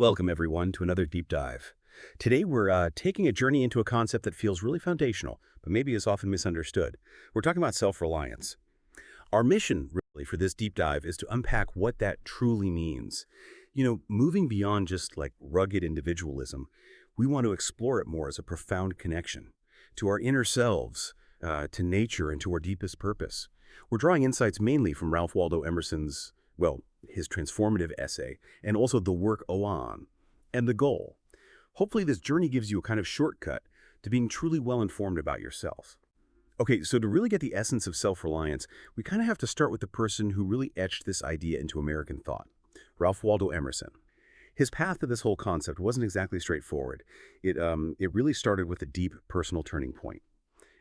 Welcome, everyone, to another deep dive. Today, we're taking a journey into a concept that feels really foundational, but maybe is often misunderstood. We're talking about self-reliance. Our mission, really, for this deep dive is to unpack what that truly means. Moving beyond just like rugged individualism, we want to explore it more as a profound connection to our inner selves, to nature, and to our deepest purpose. We're drawing insights mainly from Ralph Waldo Emerson's, his transformative essay, and also the work Oan, and the goal. Hopefully this journey gives you a kind of shortcut to being truly well-informed about yourself. Okay, so to really get the essence of self-reliance, we kind of have to start with the person who really etched this idea into American thought, Ralph Waldo Emerson. His path to this whole concept wasn't exactly straightforward. It really started with a deep personal turning point.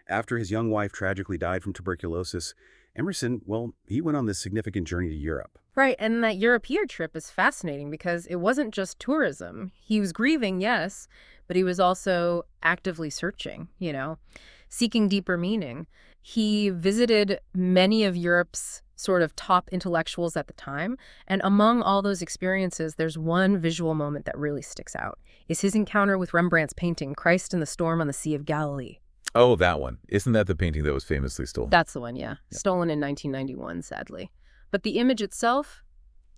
After his young wife tragically died from tuberculosis, Emerson, he went on this significant journey to Europe. Right, and that European trip is fascinating because it wasn't just tourism. He was grieving, yes, but he was also actively searching, seeking deeper meaning. He visited many of Europe's sort of top intellectuals at the time, and among all those experiences, there's one visual moment that really sticks out. It's his encounter with Rembrandt's painting, Christ in the Storm on the Sea of Galilee. Oh, that one. Isn't that the painting that was famously stolen? That's the one, yeah. Stolen in 1991, sadly. But the image itself,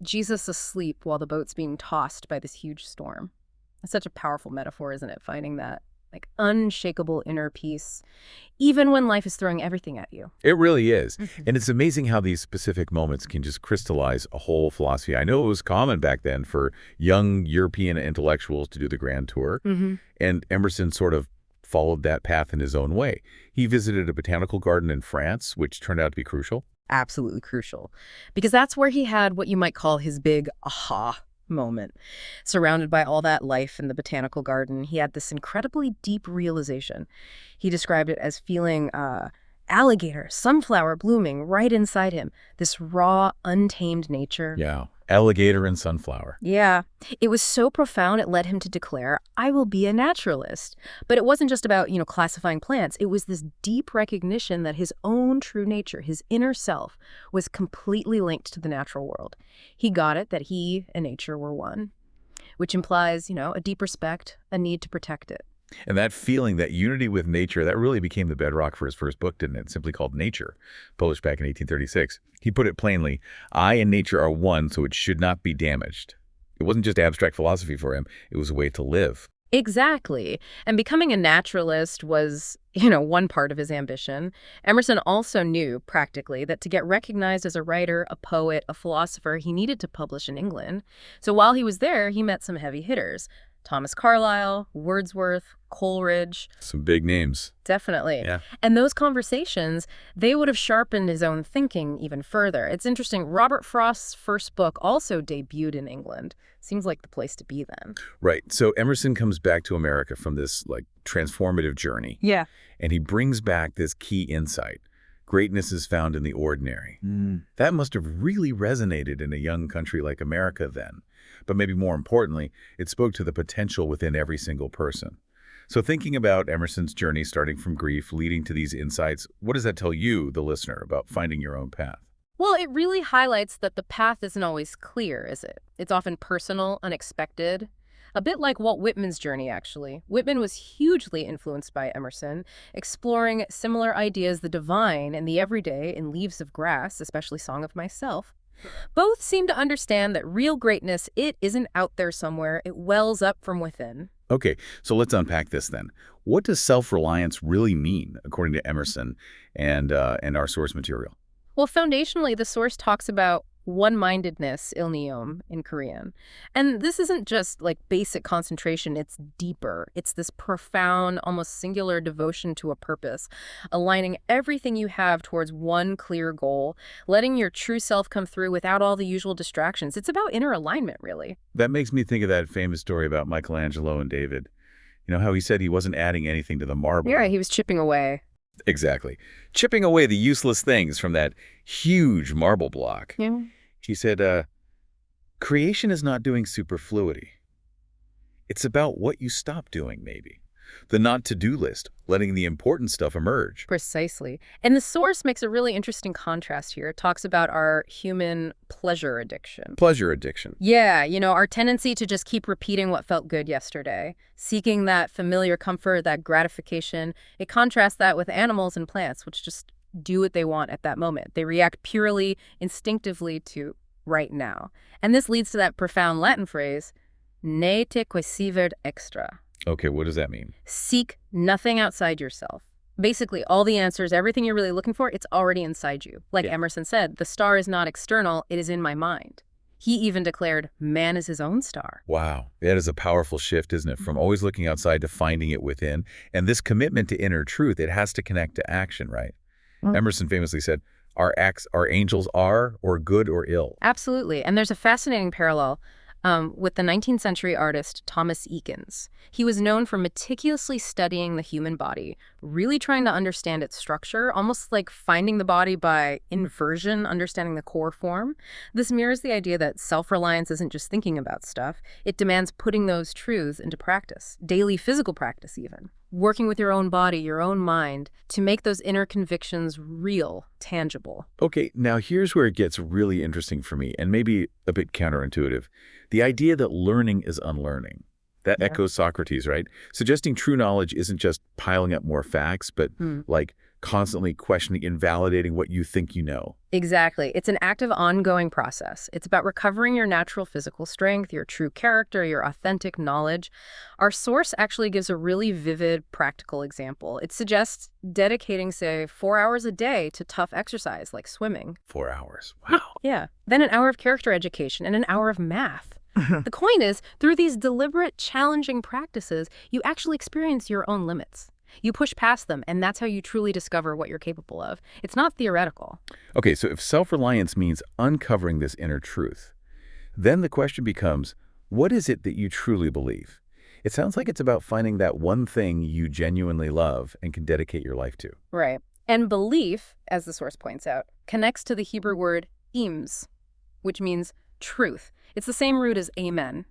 Jesus asleep while the boat's being tossed by this huge storm. It's such a powerful metaphor, isn't it? Finding that unshakable inner peace, even when life is throwing everything at you. It really is. And it's amazing how these specific moments can just crystallize a whole philosophy. I know it was common back then for young European intellectuals to do the grand tour, and Emerson sort of followed that path in his own way. He visited a botanical garden in France, which turned out to be crucial. Absolutely crucial, because that's where he had what you might call his big aha moment. Surrounded by all that life in the botanical garden, he had this incredibly deep realization. He described it as feeling alligator, sunflower blooming right inside him, this raw, untamed nature. Yeah, alligator and sunflower. Yeah, it was so profound it led him to declare, I will be a naturalist. But it wasn't just about, classifying plants. It was this deep recognition that his own true nature, his inner self, was completely linked to the natural world. He got it that he and nature were one, which implies, a deep respect, a need to protect it. And that feeling, that unity with nature, that really became the bedrock for his first book, didn't it? Simply called Nature, published back in 1836. He put it plainly, I and nature are one, so it should not be damaged. It wasn't just abstract philosophy for him. It was a way to live. Exactly. And becoming a naturalist was, one part of his ambition. Emerson also knew, practically, that to get recognized as a writer, a poet, a philosopher, he needed to publish in England. So while he was there, he met some heavy hitters. Thomas Carlyle, Wordsworth, Coleridge. Some big names. Definitely. Yeah. And those conversations, they would have sharpened his own thinking even further. It's interesting, Robert Frost's first book also debuted in England. Seems like the place to be then. Right. So Emerson comes back to America from this transformative journey. Yeah. And he brings back this key insight. Greatness is found in the ordinary. That must have really resonated in a young country like America then. But maybe more importantly, it spoke to the potential within every single person. So thinking about Emerson's journey starting from grief, leading to these insights, what does that tell you, the listener, about finding your own path? Well, it really highlights that the path isn't always clear, is it? It's often personal, unexpected. A bit like Walt Whitman's journey, actually. Whitman was hugely influenced by Emerson, exploring similar ideas, the divine and the everyday in Leaves of Grass, especially Song of Myself. Both seem to understand that real greatness, it isn't out there somewhere. It wells up from within. Okay, so let's unpack this then. What does self-reliance really mean, according to Emerson and our source material? Well, foundationally, the source talks about one-mindedness, ilniom, in Korean. And this isn't just basic concentration, it's deeper. It's this profound, almost singular devotion to a purpose, aligning everything you have towards one clear goal, letting your true self come through without all the usual distractions. It's about inner alignment, really. That makes me think of that famous story about Michelangelo and David. How he said he wasn't adding anything to the marble. Yeah, he was chipping away. Exactly. Chipping away the useless things from that huge marble block. Yeah. He said, creation is not doing superfluity. It's about what you stop doing, maybe. The not-to-do list, letting the important stuff emerge. Precisely. And the source makes a really interesting contrast here. It talks about our human pleasure addiction. Pleasure addiction. Yeah, our tendency to just keep repeating what felt good yesterday, seeking that familiar comfort, that gratification. It contrasts that with animals and plants, which just do what they want at that moment. They react purely, instinctively to right now. And this leads to that profound Latin phrase, ne te quaesivit extra. Okay, what does that mean? Seek nothing outside yourself. Basically, all the answers, everything you're really looking for, it's already inside you. Like Emerson said, the star is not external, it is in my mind. He even declared, man is his own star. Wow, that is a powerful shift, isn't it? From always looking outside to finding it within. And this commitment to inner truth, it has to connect to action, right? Emerson famously said, our angels are or good or ill. Absolutely. And there's a fascinating parallel with the 19th century artist Thomas Eakins. He was known for meticulously studying the human body, really trying to understand its structure, almost like finding the body by inversion, understanding the core form. This mirrors the idea that self-reliance isn't just thinking about stuff. It demands putting those truths into practice, daily physical practice even. Working with your own body, your own mind, to make those inner convictions real, tangible. Okay, now here's where it gets really interesting for me, and maybe a bit counterintuitive. The idea that learning is unlearning. That echoes Socrates, right? Suggesting true knowledge isn't just piling up more facts, but like constantly questioning, invalidating what you think you know. Exactly. It's an active, ongoing process. It's about recovering your natural physical strength, your true character, your authentic knowledge. Our source actually gives a really vivid, practical example. It suggests dedicating, say, 4 hours a day to tough exercise like swimming. 4 hours. Wow. Yeah. Then an hour of character education and an hour of math. The point is, through these deliberate, challenging practices, you actually experience your own limits. You push past them, and that's how you truly discover what you're capable of. It's not theoretical. Okay, so if self-reliance means uncovering this inner truth, then the question becomes, what is it that you truly believe? It sounds like it's about finding that one thing you genuinely love and can dedicate your life to. Right. And belief, as the source points out, connects to the Hebrew word emes, which means truth. It's the same root as amen.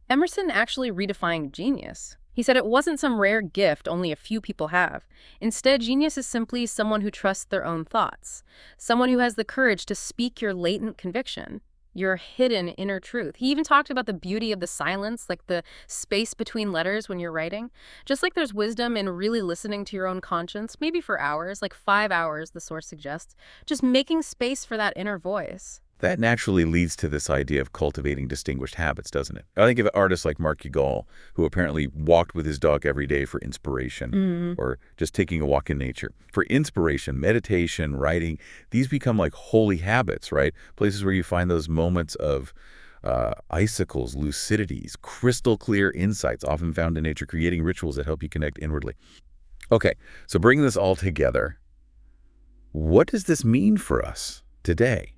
Emerson actually redefined genius. He said it wasn't some rare gift only a few people have. Instead, genius is simply someone who trusts their own thoughts, someone who has the courage to speak your latent conviction, your hidden inner truth. He even talked about the beauty of the silence, like the space between letters when you're writing. Just like there's wisdom in really listening to your own conscience, maybe for hours, like 5 hours, the source suggests, just making space for that inner voice. That naturally leads to this idea of cultivating distinguished habits, doesn't it? I think of artists like Mark Chagall, who apparently walked with his dog every day for inspiration, or just taking a walk in nature. For inspiration, meditation, writing, these become like holy habits, right? Places where you find those moments of icicles, lucidities, crystal clear insights, often found in nature, creating rituals that help you connect inwardly. Okay, so bringing this all together, what does this mean for us today?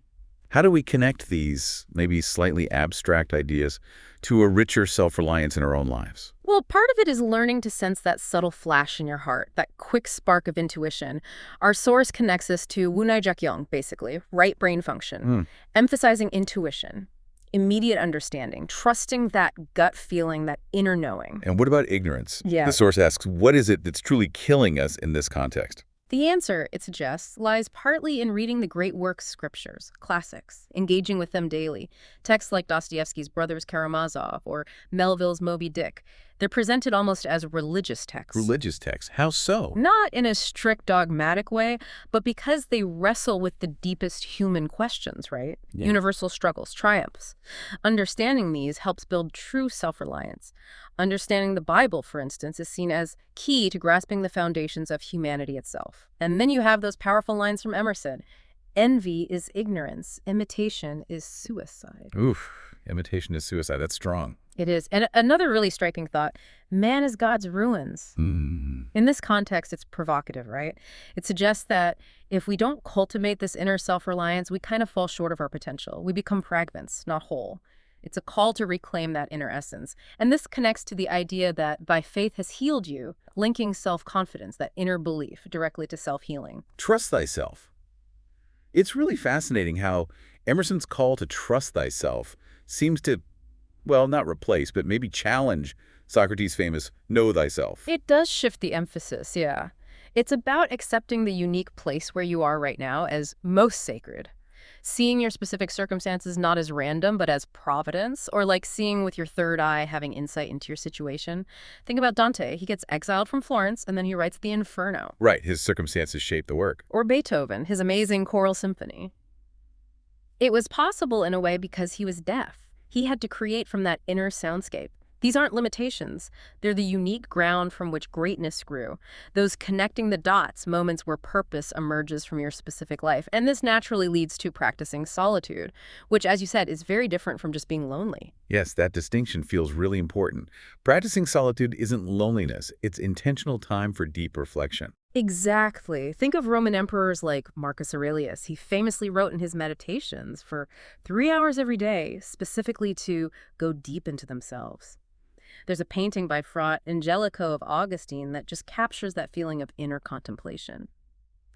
How do we connect these maybe slightly abstract ideas to a richer self-reliance in our own lives? Well, part of it is learning to sense that subtle flash in your heart, that quick spark of intuition. Our source connects us to Wunai-Jakyong, basically, right brain function, emphasizing intuition, immediate understanding, trusting that gut feeling, that inner knowing. And what about ignorance? Yeah. The source asks, what is it that's truly killing us in this context? The answer, it suggests, lies partly in reading the great works, scriptures, classics, engaging with them daily. Texts like Dostoevsky's Brothers Karamazov or Melville's Moby Dick. They're presented almost as religious texts. Religious texts? How so? Not in a strict dogmatic way, but because they wrestle with the deepest human questions, right? Yeah. Universal struggles, triumphs. Understanding these helps build true self-reliance. Understanding the Bible, for instance, is seen as key to grasping the foundations of humanity itself. And then you have those powerful lines from Emerson. Envy is ignorance. Imitation is suicide. Oof, imitation is suicide. That's strong. It is. And another really striking thought, man is God's ruins. In this context, it's provocative, right? It suggests that if we don't cultivate this inner self-reliance, we kind of fall short of our potential. We become fragments, not whole. It's a call to reclaim that inner essence. And this connects to the idea that by faith has healed you, linking self-confidence, that inner belief, directly to self-healing. Trust thyself. It's really fascinating how Emerson's call to trust thyself seems to, well, not replace, but maybe challenge Socrates' famous "Know thyself." It does shift the emphasis, yeah. It's about accepting the unique place where you are right now as most sacred. Seeing your specific circumstances not as random, but as providence, or like seeing with your third eye, having insight into your situation. Think about Dante. He gets exiled from Florence, and then he writes the Inferno. Right, his circumstances shape the work. Or Beethoven, his amazing choral symphony. It was possible in a way because he was deaf. He had to create from that inner soundscape. These aren't limitations. They're the unique ground from which greatness grew. Those connecting the dots, moments where purpose emerges from your specific life. And this naturally leads to practicing solitude, which, as you said, is very different from just being lonely. Yes, that distinction feels really important. Practicing solitude isn't loneliness. It's intentional time for deep reflection. Exactly. Think of Roman emperors like Marcus Aurelius. He famously wrote in his meditations for 3 hours every day, specifically to go deep into themselves. There's a painting by Fra Angelico of Augustine that just captures that feeling of inner contemplation.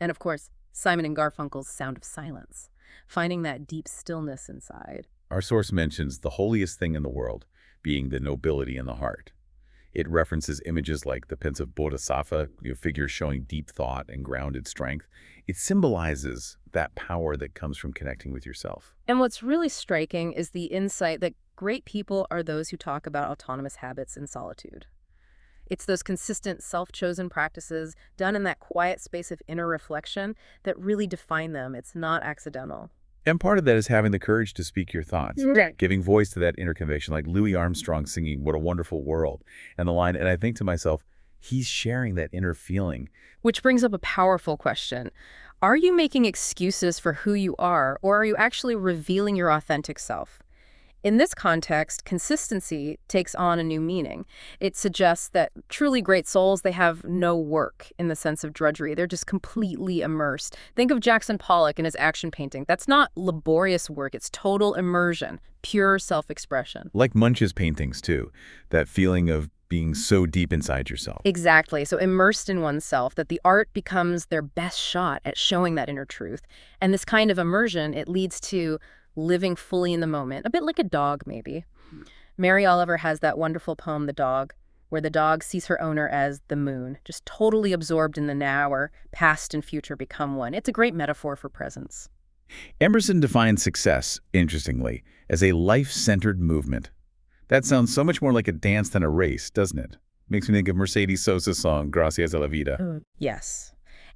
And of course, Simon and Garfunkel's Sound of Silence, finding that deep stillness inside. Our source mentions the holiest thing in the world being the nobility in the heart. It references images like the pensive bodhisattva, figures showing deep thought and grounded strength. It symbolizes that power that comes from connecting with yourself. And what's really striking is the insight that great people are those who talk about autonomous habits in solitude. It's those consistent self-chosen practices done in that quiet space of inner reflection that really define them. It's not accidental. And part of that is having the courage to speak your thoughts, Right. giving voice to that inner conviction, like Louis Armstrong singing "What a Wonderful World," and the line, and I think to myself, he's sharing that inner feeling. Which brings up a powerful question. Are you making excuses for who you are, or are you actually revealing your authentic self? In this context, consistency takes on a new meaning. It suggests that truly great souls, they have no work in the sense of drudgery. They're just completely immersed. Think of Jackson Pollock and his action painting. That's not laborious work. It's total immersion, pure self-expression. Like Munch's paintings, too, that feeling of being so deep inside yourself. Exactly. So immersed in oneself that the art becomes their best shot at showing that inner truth. And this kind of immersion, it leads to living fully in the moment, a bit like a dog, maybe. Mary Oliver has that wonderful poem, The Dog, where the dog sees her owner as the moon, just totally absorbed in the now, where past and future become one. It's a great metaphor for presence. Emerson defines success, interestingly, as a life-centered movement. That sounds so much more like a dance than a race, doesn't it? Makes me think of Mercedes Sosa's song, Gracias a la Vida. Yes.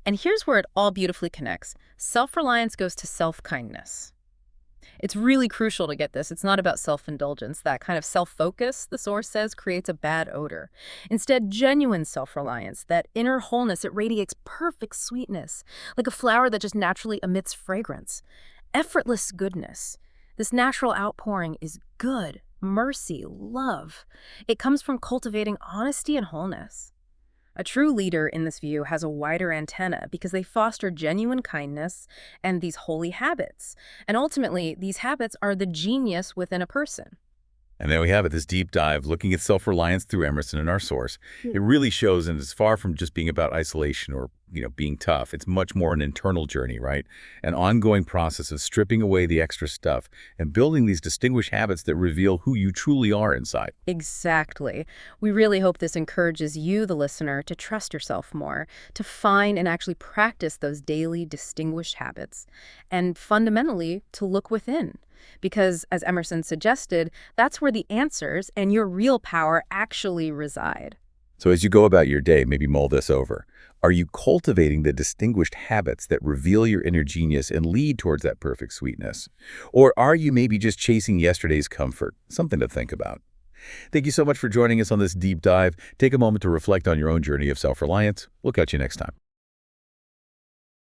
And here's where it all beautifully connects. Self-reliance goes to self-kindness. It's really crucial to get this. It's not about self-indulgence. That kind of self-focus, the source says, creates a bad odor. Instead, genuine self-reliance, that inner wholeness, it radiates perfect sweetness, like a flower that just naturally emits fragrance. Effortless goodness. This natural outpouring is good, mercy, love. It comes from cultivating honesty and wholeness. A true leader in this view has a wider antenna because they foster genuine kindness and these holy habits. And ultimately, these habits are the genius within a person. And there we have it, this deep dive looking at self-reliance through Emerson and our source. It really shows, and it's far from just being about isolation or, being tough. It's much more an internal journey, right? An ongoing process of stripping away the extra stuff and building these distinguished habits that reveal who you truly are inside. Exactly. We really hope this encourages you, the listener, to trust yourself more, to find and actually practice those daily distinguished habits, and fundamentally to look within. Because, as Emerson suggested, that's where the answers and your real power actually reside. So as you go about your day, maybe mull this over. Are you cultivating the distinguished habits that reveal your inner genius and lead towards that perfect sweetness? Or are you maybe just chasing yesterday's comfort? Something to think about. Thank you so much for joining us on this deep dive. Take a moment to reflect on your own journey of self-reliance. We'll catch you next time.